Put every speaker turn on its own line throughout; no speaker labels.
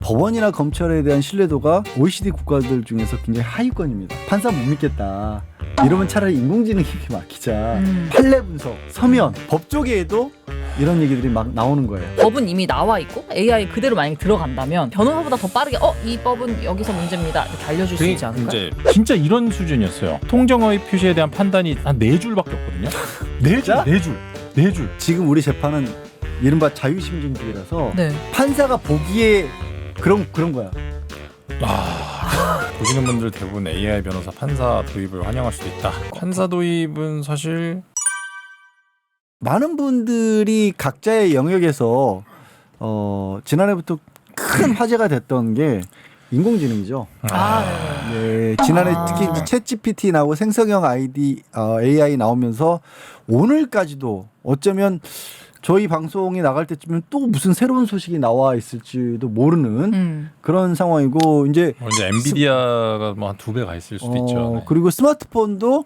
법원이나 검찰에 대한 신뢰도가 OECD 국가들 중에서 굉장히 하위권입니다. 판사 못 믿겠다. 이러면 차라리 인공지능에게 맡기자. 판례 분석, 서면, 법 쪽에도 이런 얘기들이 막 나오는 거예요.
법은 이미 나와 있고 AI 그대로 만약에 들어간다면 변호사보다 더 빠르게 이 법은 여기서 문제입니다 이렇게 알려줄 수 있지 않을까?
이제 진짜 이런 수준이었어요. 통정어의 표시에 대한 판단이 한 4줄밖에 없거든요. 4줄.
지금 우리 재판은 이른바 자유심증주의라서
네.
판사가 보기에 그런 거야.
보시는 분들 대부분 AI 변호사 판사 도입을 환영할 수도 있다. 판사 도입은 사실
많은 분들이 각자의 영역에서 지난해부터 큰 화제가 됐던 게 인공지능이죠. 네, 지난해 특히 이제 챗GPT 나오고 생성형 AI 나오면서 오늘까지도 어쩌면 저희 방송이 나갈 때쯤은 또 무슨 새로운 소식이 나와 있을지도 모르는 그런 상황이고 이제
엔비디아가 뭐 한 2배 가 있을 수도 있죠. 네.
그리고 스마트폰도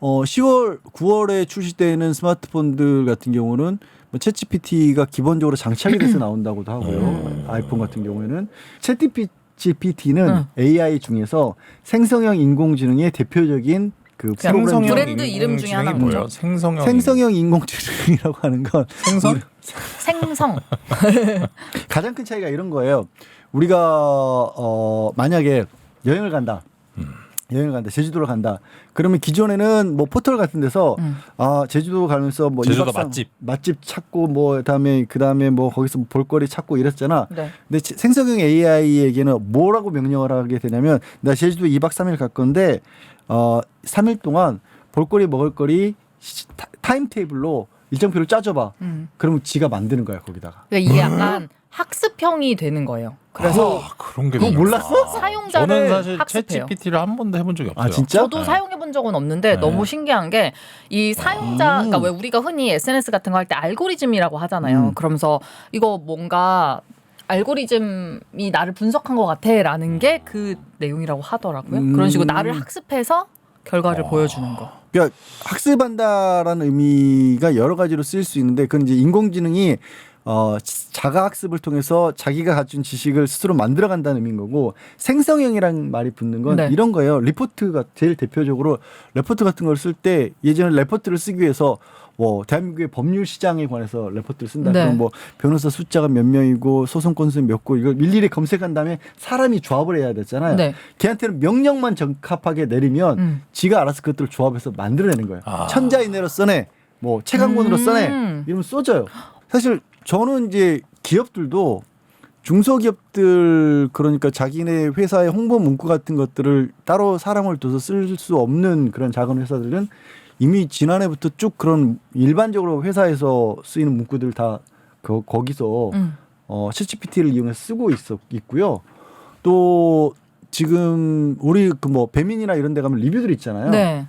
10월, 9월에 출시되는 스마트폰들 같은 경우는 뭐 챗GPT가 기본적으로 장착이 돼서 나온다고도 하고요. 아이폰 같은 경우에는 챗GPT는 AI 중에서 생성형 인공지능의 대표적인 그 프로그램
브랜드 이름 중에 하나인 거죠.
생성형 인공지능이라고 하는 건
생성.
가장 큰 차이가 이런 거예요. 우리가 만약에 여행을 간다. 제주도를 간다. 그러면 기존에는 뭐 포털 같은 데서 제주도 가면서 뭐
제주도
2박 3일
맛집
찾고 뭐 그다음에 뭐 거기서 뭐 볼거리 찾고 이랬잖아.
네.
근데 생성형 AI에게는 뭐라고 명령을 하게 되냐면 나 제주도 2박 3일 갈 건데 3일 동안 볼거리 먹을거리 타임테이블로 일정표를 짜줘봐. 그러면 지가 만드는 거야 거기다가.
그러니까 이게 약간 학습형이 되는 거예요. 그래서
그런 게
그거 몰랐어?
사용자를
저는 사실
학습해요.
챗GPT를 한 번도 해본 적이 없어요.
아 진짜?
저도 사용해 본 적은 없는데 너무 신기한 게 이 사용자, 그러니까 왜 우리가 흔히 SNS 같은 거 할 때 알고리즘이라고 하잖아요. 그러면서 이거 뭔가 알고리즘이 나를 분석한 것 같아라는 게 그 내용이라고 하더라고요. 그런 식으로 나를 학습해서 결과를 보여주는 거.
그러니까 학습한다라는 의미가 여러 가지로 쓰일 수 있는데 그건 이제 인공지능이 자가 학습을 통해서 자기가 가진 지식을 스스로 만들어간다는 의미인 거고 생성형이라는 말이 붙는 건
네.
이런 거예요. 리포트가 제일 대표적으로 레포트 같은 걸 쓸 때 예전에 레포트를 쓰기 위해서 뭐 대한민국의 법률 시장에 관해서 레포트를 쓴다.
네.
그럼 뭐 변호사 숫자가 몇 명이고 소송 건수 몇 고 이걸 일일이 검색한 다음에 사람이 조합을 해야 됐잖아요.
네.
걔한테는 명령만 적합하게 내리면 지가 알아서 그것들을 조합해서 만들어내는 거예요. 천자인내로 써내, 뭐 체감본으로 써내 이러면 써져요. 사실 저는 이제 기업들도 중소기업들 그러니까 자기네 회사의 홍보 문구 같은 것들을 따로 사람을 둬서 쓸 수 없는 그런 작은 회사들은 이미 지난해부터 쭉 그런 일반적으로 회사에서 쓰이는 문구들 다 거기서 챗GPT를 이용해서 쓰고 있고요. 또 지금 우리 그 뭐 배민이나 이런 데 가면 리뷰들 있잖아요.
네.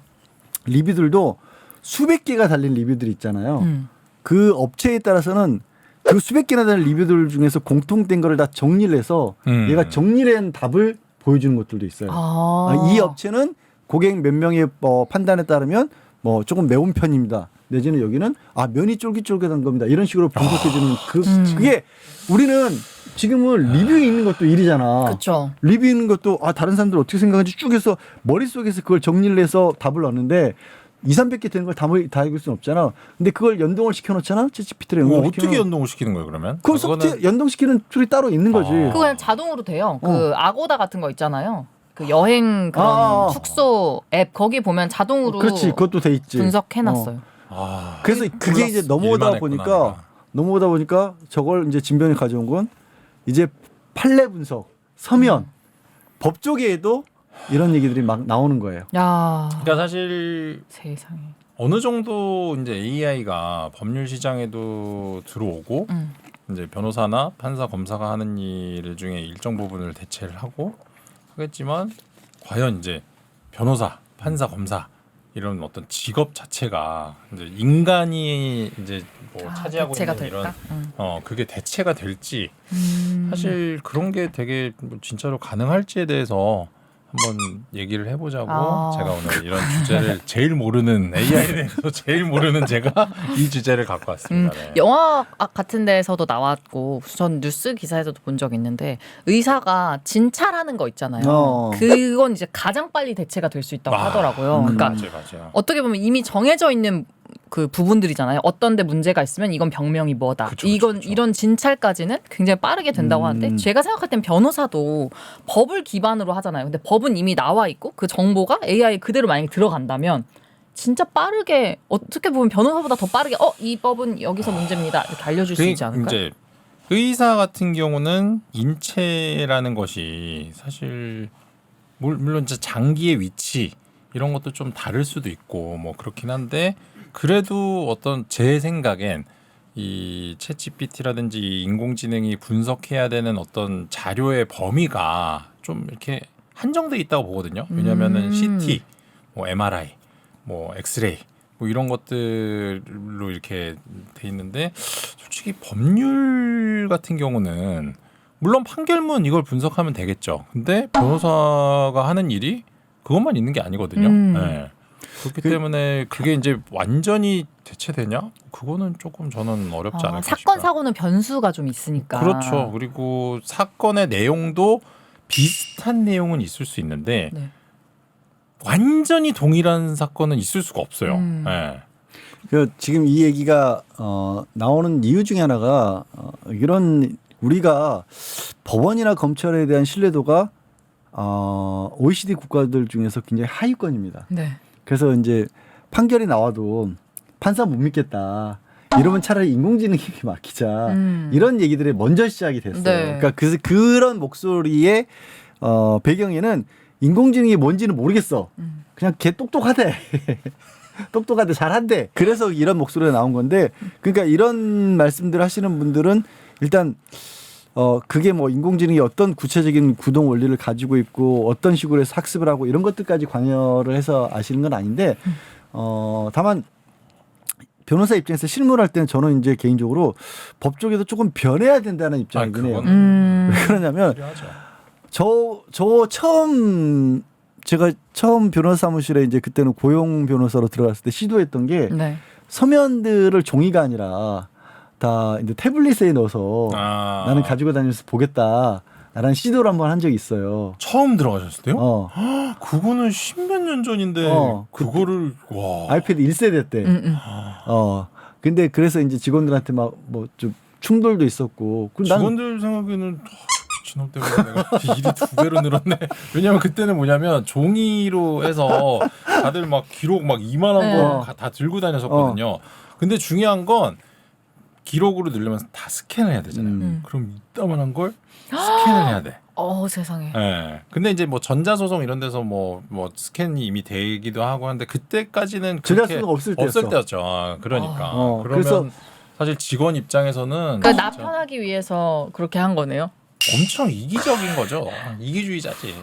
리뷰들도 수백 개가 달린 리뷰들이 있잖아요. 그 업체에 따라서는 그 수백 개나 되는 리뷰들 중에서 공통된 거를 다 정리를 해서 얘가 정리된 답을 보여주는 것들도 있어요. 이 업체는 고객 몇 명의 판단에 따르면 뭐 조금 매운 편입니다. 내지는 여기는 면이 쫄깃쫄깃한 겁니다. 이런 식으로 분석해주는 그게 우리는 지금은 리뷰 읽는 것도 일이잖아.
그렇죠.
리뷰 읽는 것도 다른 사람들 어떻게 생각하는지 쭉 해서 머릿속에서 그걸 정리를 해서 답을 넣는데 200~300개 되는 걸 다 읽을 수는 없잖아. 근데 그걸 연동을 시켜놓잖아. 챗GPT를
어떻게 연동을 시키는 거예요 그러면?
그 소프트웨어 연동시키는 툴이 따로 있는 거지.
그거 그냥 자동으로 돼요. 그 아고다 같은 거 있잖아요. 그 여행 그런 축소 앱 거기 보면 자동으로
그렇지. 그것도 돼 있지.
분석해놨어요.
그래서 그게 이제 넘어오다 보니까 저걸 이제 진변이 가져온 건 이제 판례 분석, 서면, 법 쪽에도 이런 얘기들이 막 나오는 거예요.
야.
그러니까 사실
세상에.
어느 정도 이제 AI가 법률 시장에도 들어오고 이제 변호사나 판사, 검사가 하는 일 중에 일정 부분을 대체를 하겠지만 과연 이제 변호사, 판사, 검사 이런 어떤 직업 자체가 이제 인간이 이제 뭐 차지하고
대체가
있는
될까?
이런 그게 대체가 될지 사실 그런 게 되게 뭐 진짜로 가능할지에 대해서 한번 얘기를 해보자고
아.
제가 오늘 이런 주제를 제일 모르는 AI에 대해서 제일 모르는 제가 이 주제를 갖고 왔습니다. 네.
영화 같은 데서도 나왔고 전 뉴스 기사에서도 본 적 있는데 의사가 진찰하는 거 있잖아요. 그건 이제 가장 빨리 대체가 될 수 있다고 하더라고요. 그러니까
맞아요.
어떻게 보면 이미 정해져 있는 그 부분들이잖아요. 어떤 데 문제가 있으면 이건 병명이 뭐다.
그쵸.
이런 진찰까지는 굉장히 빠르게 된다고 하는데 제가 생각할 땐 변호사도 법을 기반으로 하잖아요. 근데 법은 이미 나와 있고 그 정보가 AI 그대로 만약에 들어간다면 진짜 빠르게 어떻게 보면 변호사보다 더 빠르게 이 법은 여기서 문제입니다. 이렇게 알려줄 수 있지 않을까?
이제 의사 같은 경우는 인체라는 것이 사실 물론 이제 장기의 위치 이런 것도 좀 다를 수도 있고 뭐 그렇긴 한데 그래도 어떤 제 생각엔 이 챗GPT라든지 인공지능이 분석해야 되는 어떤 자료의 범위가 좀 이렇게 한정돼 있다고 보거든요. 왜냐하면은 CT, 뭐 MRI, 뭐 엑스레이 뭐 이런 것들로 이렇게 돼 있는데 솔직히 법률 같은 경우는 물론 판결문 이걸 분석하면 되겠죠. 근데 변호사가 하는 일이 그것만 있는 게 아니거든요. 네. 그렇기 때문에 그게 이제 완전히 대체되냐? 그거는 조금 저는 어렵지 않을까 싶어요.
사건 사고는 변수가 좀 있으니까.
그렇죠. 그리고 사건의 내용도 비슷한 내용은 있을 수 있는데
네.
완전히 동일한 사건은 있을 수가 없어요. 네.
지금 이 얘기가 나오는 이유 중에 하나가 이런 우리가 법원이나 검찰에 대한 신뢰도가 OECD 국가들 중에서 굉장히 하위권입니다.
네.
그래서 이제 판결이 나와도 판사 못 믿겠다. 이러면 차라리 인공지능에게 맡기자. 이런 얘기들이 먼저 시작이 됐어요.
네.
그러니까 그런 목소리의 배경에는 인공지능이 뭔지는 모르겠어. 그냥 걔 똑똑하대. 똑똑하대 잘한대. 그래서 이런 목소리가 나온 건데 그러니까 이런 말씀들 하시는 분들은 일단 그게 뭐 인공지능이 어떤 구체적인 구동 원리를 가지고 있고 어떤 식으로 해서 학습을 하고 이런 것들까지 관여를 해서 아시는 건 아닌데 다만 변호사 입장에서 실무를 할 때는 저는 이제 개인적으로 법 쪽에도 조금 변해야 된다는 입장이긴 해요. 왜 그러냐면 제가 처음 변호사 사무실에 이제 그때는 고용 변호사로 들어갔을 때 시도했던 게
네.
서면들을 종이가 아니라 다 이제 태블릿에 넣어서 나는 가지고 다니면서 보겠다. 라는 시도를 한번 한 적이 있어요.
처음 들어가셨을 때요? 그거는 십몇 년 전인데 그거를 와.
아이패드 1세대 때. 근데 그래서 이제 직원들한테 막 뭐 좀 충돌도 있었고.
직원들 생각에는 미친놈 때문에 내가 일이 2배로 늘었네. 왜냐면 그때는 뭐냐면 종이로 해서 다들 막 기록 막 이만한 거 다 들고 다녔었거든요. 근데 중요한 건 기록으로 넣으려면 다 스캔을 해야 되잖아요. 그럼 이따만한 걸 스캔을 해야 돼.
세상에.
네. 근데 이제 뭐 전자소송 이런 데서 뭐 스캔이 이미 되기도 하고 하는데 그때까지는
전자소송 없을
때였죠. 그러니까. 그러면
그래서
사실 직원 입장에서는
그러니까 나 편하기 위해서 그렇게 한 거네요.
엄청 이기적인 거죠. 이기주의자지.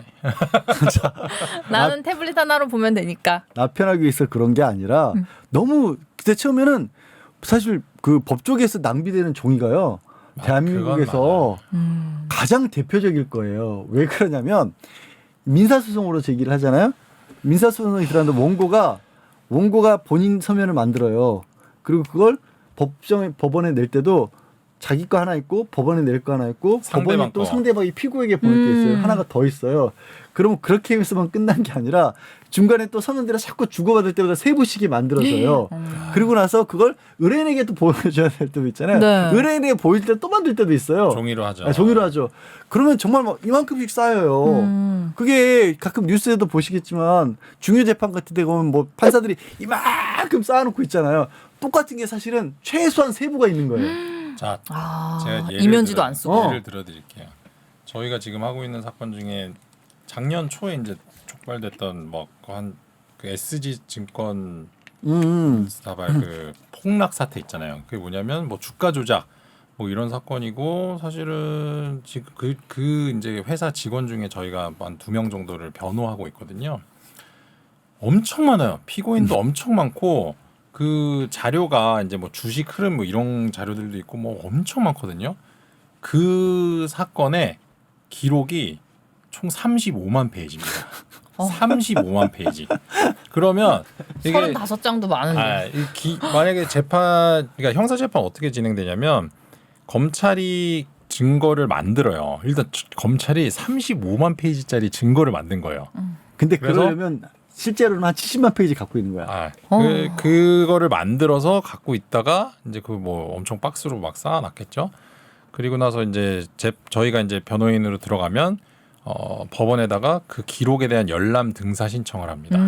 나는 태블릿 하나로 보면 되니까.
나 편하기 위해서 그런 게 아니라 너무 그때 처음에는 사실 그 법 쪽에서 낭비되는 종이가요. 대한민국에서 가장 대표적일 거예요. 왜 그러냐면 민사소송으로 제기를 하잖아요. 민사소송이 들어가는데 원고가 본인 서면을 만들어요. 그리고 그걸 법원에 낼 때도 자기 거 하나 있고 법원에 낼 거 하나 있고 법원이 또 상대방이 피고에게 보낼 게 있어요. 하나가 더 있어요. 그러면 그렇게 해서만 끝난 게 아니라 중간에 또 서면들을 자꾸 주고받을 때마다 세부식이 만들어져요. 그리고 나서 그걸 의뢰인에게 또 보여줘야 될 때도 있잖아요.
네.
의뢰인에게 보일 때 또 만들 때도 있어요.
종이로 하죠.
종이로 하죠. 그러면 정말 막 이만큼씩 쌓여요. 그게 가끔 뉴스에도 보시겠지만 중요재판 같은 데 보면 뭐 판사들이 이만큼 쌓아놓고 있잖아요. 똑같은 게 사실은 최소한 세부가 있는 거예요.
자, 제가
이면지도 안 쓰고.
예를 들어드릴게요. 저희가 지금 하고 있는 사건 중에 작년 초에 이제 촉발됐던 뭐한 그 SG 증권 다발 그 폭락 사태 있잖아요. 그게 뭐냐면 뭐 주가 조작 뭐 이런 사건이고 사실은 지금 그 이제 회사 직원 중에 저희가 한 2명 정도를 변호하고 있거든요. 엄청 많아요. 피고인도 엄청 많고 그 자료가 이제 뭐 주식 흐름 뭐 이런 자료들도 있고 뭐 엄청 많거든요. 그 사건의 기록이 총 35만 페이지입니다. 35만 페이지. 그러면 이게
35장도 많은데.
만약에 재판, 그러니까 형사 재판 어떻게 진행되냐면 검찰이 증거를 만들어요. 일단 검찰이 35만 페이지짜리 증거를 만든 거예요.
근데
그래서?
그러려면 실제로는 한 70만 페이지 갖고 있는 거야.
그거를 만들어서 갖고 있다가 이제 그 뭐 엄청 박스로 막 쌓아놨겠죠. 그리고 나서 이제 저희가 이제 변호인으로 들어가면 법원에다가 그 기록에 대한 열람 등사 신청을 합니다.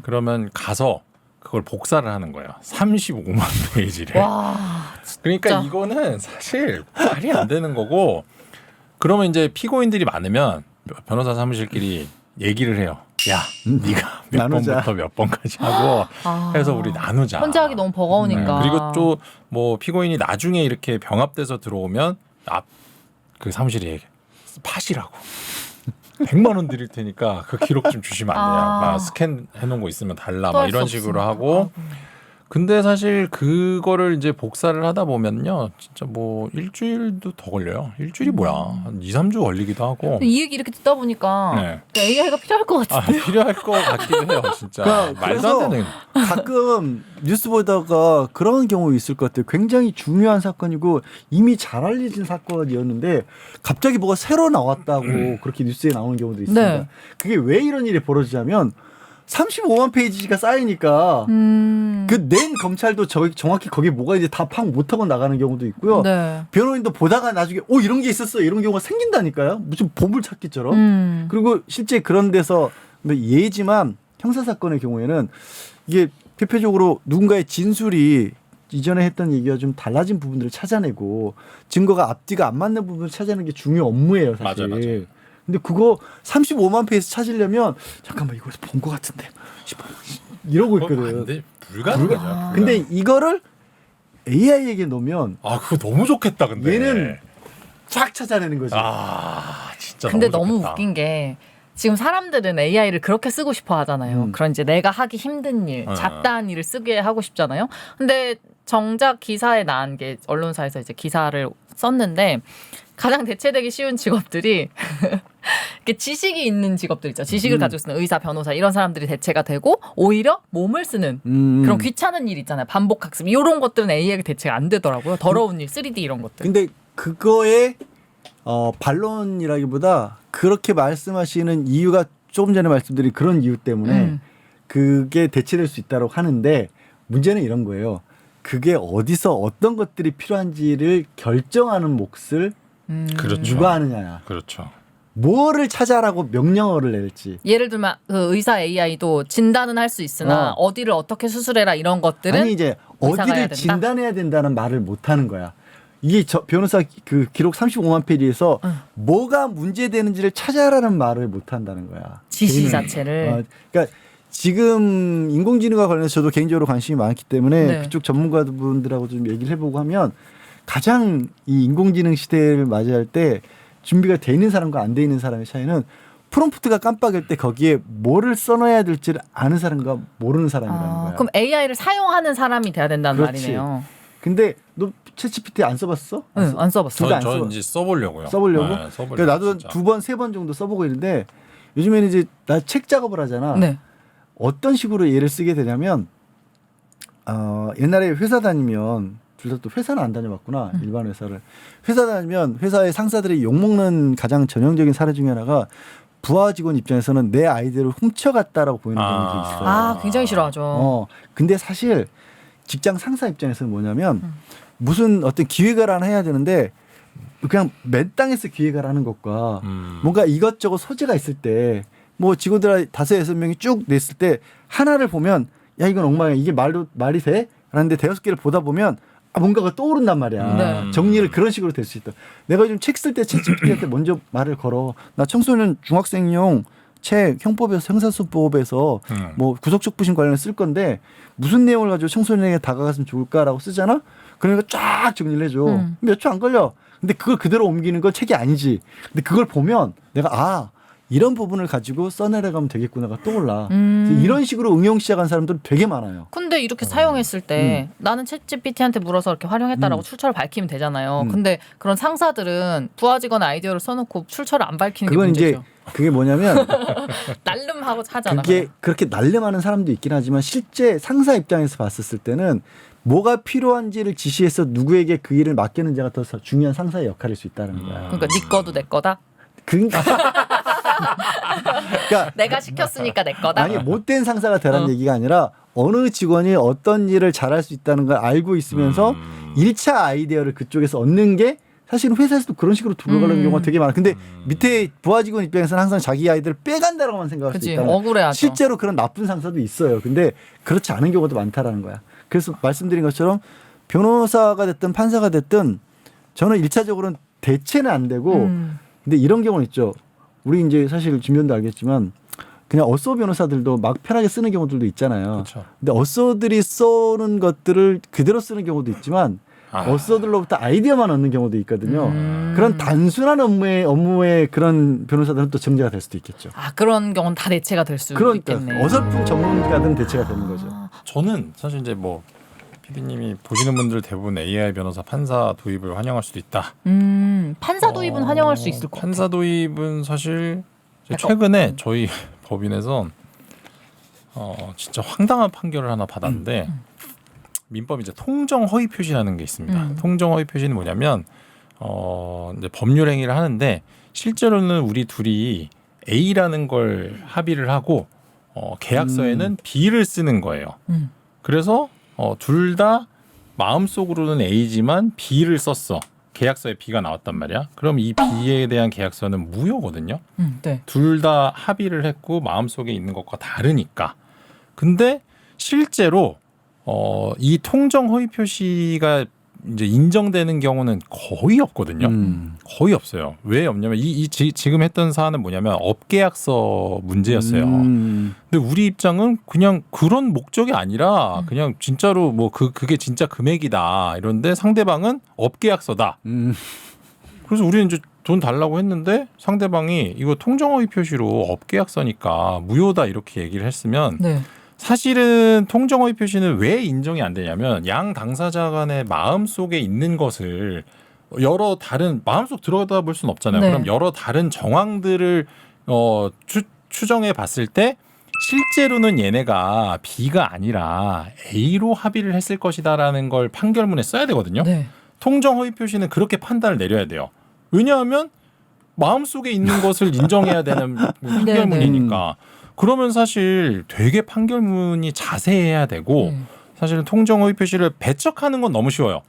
그러면 가서 그걸 복사를 하는 거예요. 35만 페이지를.
와.
그러니까
진짜.
이거는 사실 말이 안 되는 거고, 그러면 이제 피고인들이 많으면 변호사 사무실끼리 얘기를 해요. 야, 네가 몇
나누자.
번부터 몇 번까지 하고 해서 우리 나누자.
혼자 하기 너무 버거우니까.
그리고 또 뭐 피고인이 나중에 이렇게 병합돼서 들어오면 그 사무실에 얘기해. 파시라고. 100만 원 드릴 테니까 그 기록 좀 주시면 안 돼요? 막 스캔 해놓은 거 있으면 달라. 막 이런 식으로 하고. 근데 사실 그거를 이제 복사를 하다 보면요, 진짜 뭐 일주일도 더 걸려요. 일주일이 뭐야? 한 2, 3주 걸리기도 하고.
이 얘기 이렇게 듣다 보니까
네.
AI가 필요할 것 같은데.
필요할 것 같기도 해요, 진짜. 말도
그래서
안 되는.
가끔 뉴스 보다가 그런 경우 있을 것 같아요. 굉장히 중요한 사건이고 이미 잘 알려진 사건이었는데 갑자기 뭐가 새로 나왔다고 그렇게 뉴스에 나오는 경우도 있습니다.
네.
그게 왜 이런 일이 벌어지냐면 35만 페이지가 쌓이니까 그 낸 검찰도 정확히 거기에 뭐가 이제 다 파악 못하고 나가는 경우도 있고요.
네.
변호인도 보다가 나중에 이런 게 있었어 이런 경우가 생긴다니까요. 무슨 보물찾기처럼. 그리고 실제 그런 데서 예지만 형사사건의 경우에는 이게 대표적으로 누군가의 진술이 이전에 했던 얘기와 좀 달라진 부분들을 찾아내고 증거가 앞뒤가 안 맞는 부분을 찾아내는 게 중요 업무예요, 사실.
맞아요.
근데 그거 35만 페이지 찾으려면 잠깐만 이거에서 본 것 같은데 이러고 있거든.
안 돼. 불가능하죠.
근데 이거를 AI에게 놓으면
그거 너무 좋겠다. 근데
얘는 쫙 찾아내는 거지.
진짜.
근데 너무
좋겠다.
웃긴 게 지금 사람들은 AI를 그렇게 쓰고 싶어 하잖아요. 그런 이제 내가 하기 힘든 일, 잡다한 일을 쓰게 하고 싶잖아요. 근데 정작 기사에 나온 게 언론사에서 이제 기사를 썼는데 가장 대체되기 쉬운 직업들이 이렇게 지식이 있는 직업들 있죠. 지식을 가지고 쓰는 의사, 변호사 이런 사람들이 대체가 되고 오히려 몸을 쓰는 그런 귀찮은 일 있잖아요. 반복 학습 이런 것들은 AI에게 대체가 안 되더라고요. 더러운 일, 3D 이런 것들.
근데 그거의 반론이라기보다 그렇게 말씀하시는 이유가 조금 전에 말씀드린 그런 이유 때문에 그게 대체될 수 있다고 하는데 문제는 이런 거예요. 그게 어디서 어떤 것들이 필요한지를 결정하는 몫을
그렇죠.
누가 하느냐.
그렇죠.
뭐를 찾아라고 명령어를 낼지.
예를 들면 그 의사 AI도 진단은 할 수 있으나 어디를 어떻게 수술해라 이런 것들은
아니 이제
의사가 해야
어디를
된다?
진단해야 된다는 말을 못 하는 거야. 이게 변호사 그 기록 35만 페이지에서 뭐가 문제되는지를 찾아라는 말을 못 한다는 거야.
지시
개인은.
자체를.
그러니까 지금 인공지능과 관련해서 저도 개인적으로 관심이 많기 때문에
네.
그쪽 전문가분들하고 좀 얘기를 해보고 하면 가장 이 인공지능 시대를 맞이할 때 준비가 돼 있는 사람과 안 돼 있는 사람의 차이는 프롬프트가 깜빡일 때 거기에 뭐를 써놔야 될지를 아는 사람과 모르는 사람이라는 거야.
그럼 AI를 사용하는 사람이 돼야 된다는
그렇지.
말이네요.
근데 너 챗GPT 안 써봤어?
응, 안 써봤어.
둘다안
저는
써봐.
이제 써보려고요.
써보려고?
네, 써보려고.
그러니까 나도
진짜.
2번, 3번 정도 써보고 있는데 요즘에는 이제 나 책 작업을 하잖아.
네.
어떤 식으로 얘를 쓰게 되냐면 옛날에 회사 다니면 둘 다 또 회사는 안 다녀봤구나. 일반 회사를. 회사 다니면 회사의 상사들이 욕먹는 가장 전형적인 사례 중에 하나가 부하 직원 입장에서는 내 아이디어를 훔쳐갔다라고 보이는 경우도 있어요.
굉장히 싫어하죠.
근데 사실 직장 상사 입장에서는 뭐냐면 무슨 어떤 기획을 하나 해야 되는데 그냥 맨 땅에서 기획을 하는 것과 뭔가 이것저것 소재가 있을 때 뭐 직원들 5-6명이 쭉 냈을 때 하나를 보면 야 이건 엉망이야 이게 말이 돼? 라는데 5개를 보다 보면 뭔가가 떠오른단 말이야.
네.
정리를 그런 식으로 될 수 있다. 내가 요즘 책 쓸 때 챗GPT한테 먼저 말을 걸어. 나 청소년 중학생용 책 형법에서 형사소법에서 뭐 구속적부심 관련해서 쓸 건데 무슨 내용을 가지고 청소년에게 다가갔으면 좋을까라고 쓰잖아. 그러니까 쫙 정리를 해줘. 몇 초 안 걸려. 근데 그걸 그대로 옮기는 건 책이 아니지. 근데 그걸 보면 내가 이런 부분을 가지고 써내려가면 되겠구나가 떠올라. 이런 식으로 응용 시작한 사람들 되게 많아요.
근데 이렇게 사용했을 때 나는 챗GPT한테 물어서 이렇게 활용했다라고 출처를 밝히면 되잖아요. 근데 그런 상사들은 부하 직원 아이디어를 써놓고 출처를 안 밝히는 게
그건
문제죠.
이제 그게 뭐냐면
날름하고 하잖아.
그게
그냥.
그렇게 날름하는 사람도 있긴 하지만 실제 상사 입장에서 봤었을 때는 뭐가 필요한지를 지시해서 누구에게 그 일을 맡기는지가 더 중요한 상사의 역할일 수 있다는 거야.
그러니까 네 거도 내 거다.
그러니까
내가 시켰으니까 내 거다.
아니 못된 상사가 되라는 얘기가 아니라 어느 직원이 어떤 일을 잘할 수 있다는 걸 알고 있으면서 1차 아이디어를 그쪽에서 얻는 게 사실은 회사에서도 그런 식으로 돌아가는 경우가 되게 많아. 근데 밑에 부하 직원 입장에서는 항상 자기 아이디어를 빼간다라고만 생각할 수
그치,
있다.
억울해하죠.
실제로 그런 나쁜 상사도 있어요. 근데 그렇지 않은 경우도 많다라는 거야. 그래서 말씀드린 것처럼 변호사가 됐든 판사가 됐든 저는 1차적으로는 대체는 안 되고 근데 이런 경우는 있죠. 우리 이제 사실 주변도 알겠지만 그냥 어쏘 변호사들도 막 편하게 쓰는 경우들도 있잖아요.
그쵸.
근데 어쏘들이 써는 것들을 그대로 쓰는 경우도 있지만 어쏘들로부터 아이디어만 얻는 경우도 있거든요. 그런 단순한 업무의 그런 변호사들은 또 정제가 될 수도 있겠죠.
아 그런 경우는 다 대체가 될 수
그러니까
있겠네.
어설픈 전문가들은 대체가 되는 거죠.
저는 사실 이제 뭐 PD님이 보시는 분들 대부분 AI 변호사 판사 도입을 환영할 수도 있다.
판사 도입은 환영할 수 있을 것 같아.
판사 도입은 사실 이제
약간,
최근에 저희 법인에서 진짜 황당한 판결을 하나 받았는데 민법 이제 통정 허위 표시라는 게 있습니다. 통정 허위 표시는 뭐냐면 이제 법률 행위를 하는데 실제로는 우리 둘이 A라는 걸 합의를 하고 계약서에는 B를 쓰는 거예요. 그래서 둘 다 마음속으로는 A지만 B를 썼어. 계약서에 B가 나왔단 말이야. 그럼 이 B에 대한 계약서는 무효거든요.
네.
둘 다 합의를 했고 마음속에 있는 것과 다르니까. 근데 실제로 이 통정 허위 표시가 이제 인정되는 경우는 거의 없거든요. 거의 없어요. 왜 없냐면 지금 했던 사안은 뭐냐면 업계약서 문제였어요. 근데 우리 입장은 그냥 그런 목적이 아니라 그냥 진짜로 뭐 그게 진짜 금액이다 이런데 상대방은 업계약서다. 그래서 우리는 이제 돈 달라고 했는데 상대방이 이거 통정허위 표시로 업계약서니까 무효다 이렇게 얘기를 했으면
네.
사실은 통정허위 표시는 왜 인정이 안 되냐면 양 당사자 간의 마음속에 있는 것을 여러 다른 마음속 들어다 볼 수는 없잖아요.
네.
그럼 여러 다른 정황들을 추정해 봤을 때 실제로는 얘네가 B가 아니라 A로 합의를 했을 것이다라는 걸 판결문에 써야 되거든요.
네.
통정허위 표시는 그렇게 판단을 내려야 돼요. 왜냐하면 마음속에 있는 것을 인정해야 되는 판결문이니까. 그러면 사실 되게 판결문이 자세해야 되고 사실은 통정허위 표시를 배척하는 건 너무 쉬워요.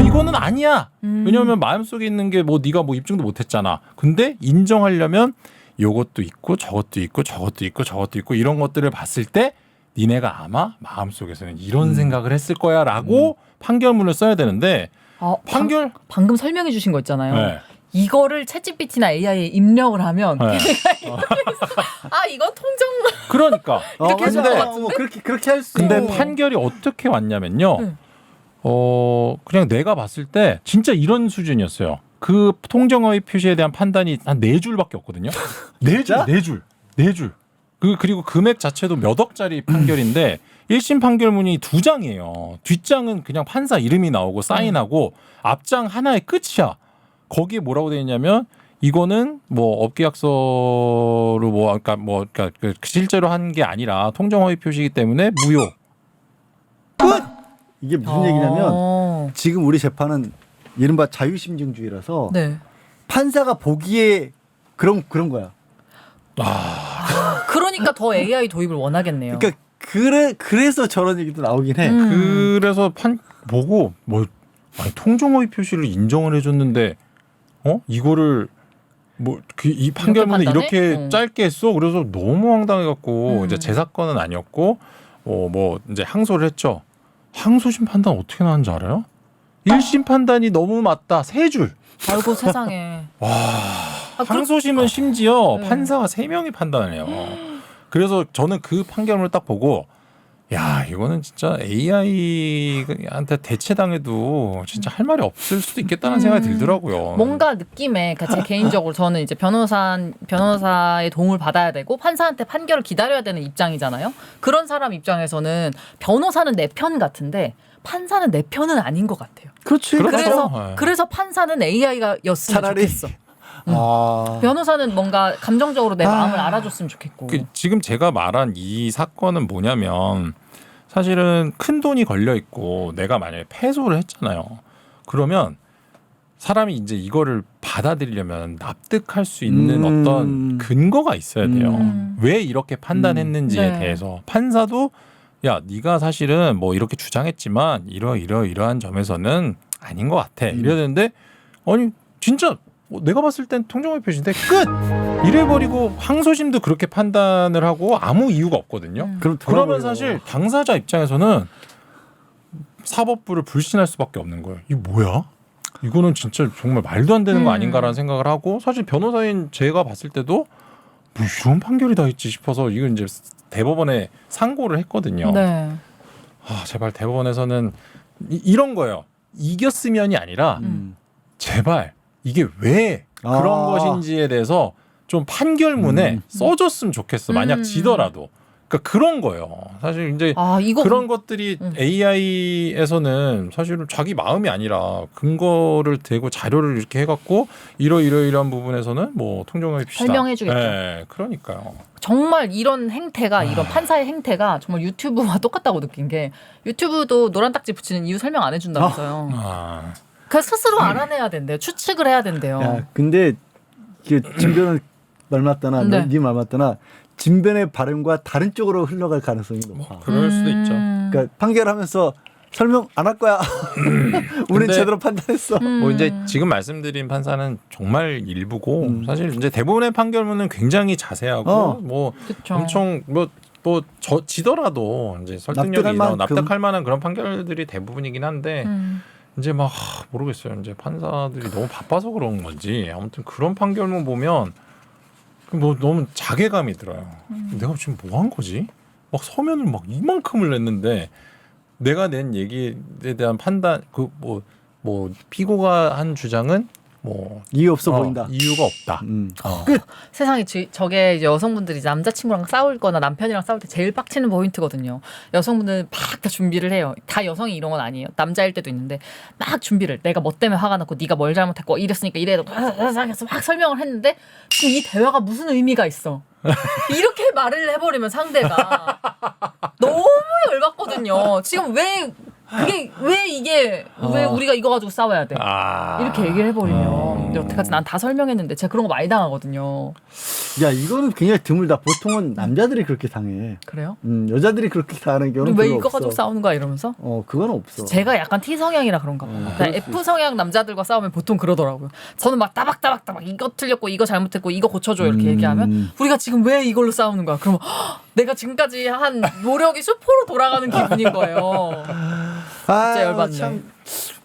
이거는 아니야. 왜냐하면 마음속에 있는 게 뭐 네가 뭐 입증도 못했잖아. 근데 인정하려면 요것도 있고 저것도 있고 저것도 있고 저것도 있고 이런 것들을 봤을 때 니네가 아마 마음속에서는 이런 생각을 했을 거야라고 판결문을 써야 되는데
방금 설명해 주신 거 있잖아요.
네.
이거를 챗GPT나 AI에 입력을 하면
네.
이건 통정
그러니까
이렇게 해줄 것
근데
같은데?
그렇게 할 수.
근데 판결이 어떻게 왔냐면요. 그냥 내가 봤을 때 진짜 이런 수준이었어요. 그 통정허위 표시에 대한 판단이 한 4줄밖에 없거든요. 4줄. 그리고 금액 자체도 몇 억짜리 판결인데 1심 판결문이 2장이에요. 뒷장은 그냥 판사 이름이 나오고 사인하고 앞장 하나의 끝이야. 거기에 뭐라고 되어 있냐면 이거는 뭐 업계약서로 그러니까 실제로 한 게 아니라 통정허위 표시이기 때문에 무효.
끝. 이게 무슨 얘기냐면 지금 우리 재판은 이른바 자유심증주의라서
네.
판사가 보기에 그런 거야.
그러니까 더 AI 도입을 원하겠네요.
그러니까 그래서 저런 얘기도 나오긴 해.
그래서 보고 통정허위 표시를 인정을 해줬는데 이거를 이 판결문에 이렇게 짧게 했어. 그래서 너무 황당해갖고 이제 제 사건은 아니었고 이제 항소를 했죠. 항소심 판단 어떻게 나왔는지 알아요? 1심 판단이 너무 맞다. 3줄.
아이고 세상에.
항소심은 심지어 판사가 3명이 판단을 해요. 그래서 저는 그 판결문을 딱 보고 야 이거는 진짜 AI한테 대체당해도 진짜 할 말이 없을 수도 있겠다는 생각이 들더라고요.
뭔가 느낌에 그러니까 제 개인적으로 저는 이제 변호사의 도움을 받아야 되고 판사한테 판결을 기다려야 되는 입장이잖아요. 그런 사람 입장에서는 변호사는 내 편 같은데 판사는 내 편은 아닌 것 같아요.
그렇지.
그렇죠.
그래서 판사는 AI가 였으면
차라리.
좋겠어.
변호사는
뭔가 감정적으로 내 마음을 알아줬으면 좋겠고.
지금 제가 말한 이 사건은 뭐냐면 사실은 큰 돈이 걸려 있고 내가 만약에 패소를 했잖아요. 그러면 사람이 이제 이거를 받아들이려면 납득할 수 있는 어떤 근거가 있어야 돼요. 왜 이렇게 판단했는지에
네.
대해서 판사도 야 네가 사실은 뭐 이렇게 주장했지만 이러이러한 점에서는 아닌 것 같아. 이래야 되는데 아니 진짜 내가 봤을 땐 통정의 표시인데 끝! 이래버리고 항소심도 그렇게 판단을 하고 아무 이유가 없거든요. 그러면 사실 당사자 입장에서는 사법부를 불신할 수밖에 없는 거예요. 이거 뭐야? 이거는 진짜 정말 말도 안 되는 거 아닌가라는 생각을 하고 사실 변호사인 제가 봤을 때도 뭐 이런 판결이 다 있지 싶어서 이건 이제 대법원에 상고를 했거든요.
네.
아, 제발 대법원에서는 이런 거예요. 이겼으면이 아니라 제발 이게 왜 그런 것인지에 대해서 좀 판결문에 써줬으면 좋겠어. 만약 지더라도. 그러니까 그런 거예요. 사실 이제 그런 것들이 AI에서는 사실은 자기 마음이 아니라 근거를 대고 자료를 이렇게 해갖고 이러이러한 부분에서는 뭐 통정의 표시다.
설명해주겠죠.
네, 그러니까요.
정말 이런 행태가 이런 판사의 행태가 정말 유튜브와 똑같다고 느낀 게 유튜브도 노란 딱지 붙이는 이유 설명 안 해준다면서요. 그 스스로 알아내야 된대요. 추측을 해야 된대요.
야, 근데 진변은 말 맞다나
네.
네 말 맞다나 진변의 발음과 다른 쪽으로 흘러갈 가능성이 높아.
그럴 수도 있죠.
그러니까 판결하면서 설명 안 할 거야. 우리는 제대로 판단했어.
뭐 이제 지금 말씀드린 판사는 정말 일부고 사실 이제 대부분의 판결문은 굉장히 자세하고 뭐
그쵸.
엄청 지더라도 이제 설득력이 납득할 만한 그런 판결들이 대부분이긴 한데 이제 막 모르겠어요. 이제 판사들이 너무 바빠서 그런 건지 아무튼 그런 판결문 보면 뭐 너무 자괴감이 들어요. 내가 지금 뭐 한 거지? 막 서면을 막 이만큼을 냈는데 내가 낸 얘기에 대한 판단 뭐 피고가 한 주장은 뭐
이유 없어 보인다.
이유가 없다.
끝.
세상에 저게 이제 여성분들이 남자친구랑 싸울거나 남편이랑 싸울 때 제일 빡치는 포인트거든요. 여성분들은 막 다 준비를 해요. 다 여성이 이런 건 아니에요. 남자일 때도 있는데 막 준비를 내가 뭐 때문에 화가 났고 네가 뭘 잘못했고 이랬으니까 이래도 막 설명을 했는데 지금 이 대화가 무슨 의미가 있어. 이렇게 말을 해버리면 상대가 너무 열받거든요. 지금 왜 우리가 이거 가지고 싸워야 돼? 이렇게 얘기를 해버리면 근데 어떡하지? 난 다 설명했는데 제가 그런 거 많이 당하거든요.
야 이거는 굉장히 드물다. 보통은 남자들이 그렇게 당해.
그래요?
여자들이 그렇게 당하는 경우는
왜
별로
이거
없어.
가지고 싸우는 거야 이러면서?
그건 없어.
제가 약간 T 성향이라 그런가 봐요. F 성향 남자들과 싸우면 보통 그러더라고요. 저는 막 따박따박 이거 틀렸고 이거 잘못했고 이거 고쳐줘 이렇게 얘기하면 우리가 지금 왜 이걸로 싸우는 거야? 그러면 내가 지금까지 한 노력이 수포로 돌아가는 기분인 거예요. 진짜 열받네.
참,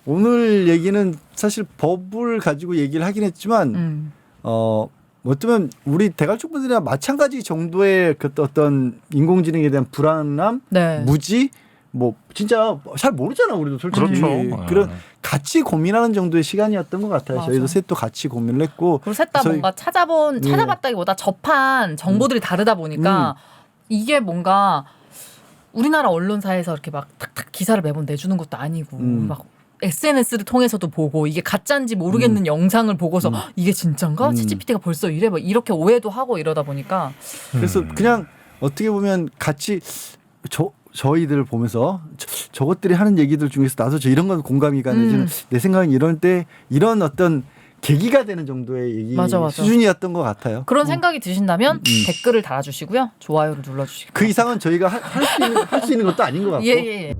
오늘 얘기는 사실 법을 가지고 얘기를 하긴 했지만 어쩌면 우리 대갈축 분들이랑 마찬가지 정도의 그 어떤 인공지능에 대한 불안함,
네.
무지, 뭐 진짜 잘 모르잖아 우리도 솔직히.
그렇죠.
그런 같이 고민하는 정도의 시간이었던 것 같아요.
맞아.
저희도 셋도 같이 고민을 했고.
그리고 셋 다 뭔가 찾아봤다기보다 접한 정보들이 다르다 보니까 이게 뭔가 우리나라 언론사에서 이렇게 막 탁탁 기사를 매번 내주는 것도 아니고 막 SNS를 통해서도 보고 이게 가짜인지 모르겠는 영상을 보고서 이게 진짠가? ChatGPT가 벌써 이래 막 이렇게 오해도 하고 이러다 보니까
그래서 그냥 어떻게 보면 같이 저희들 보면서 저것들이 하는 얘기들 중에서 나도 저 이런 건 공감이 가는 내 생각은 이럴 때 이런 어떤 계기가 되는 정도의 얘기
맞아.
수준이었던 것 같아요.
그런 생각이 드신다면 댓글을 달아주시고요. 좋아요를 눌러주시고
그 이상은 저희가 할 수 있는 것도 아닌 것 같고.
예.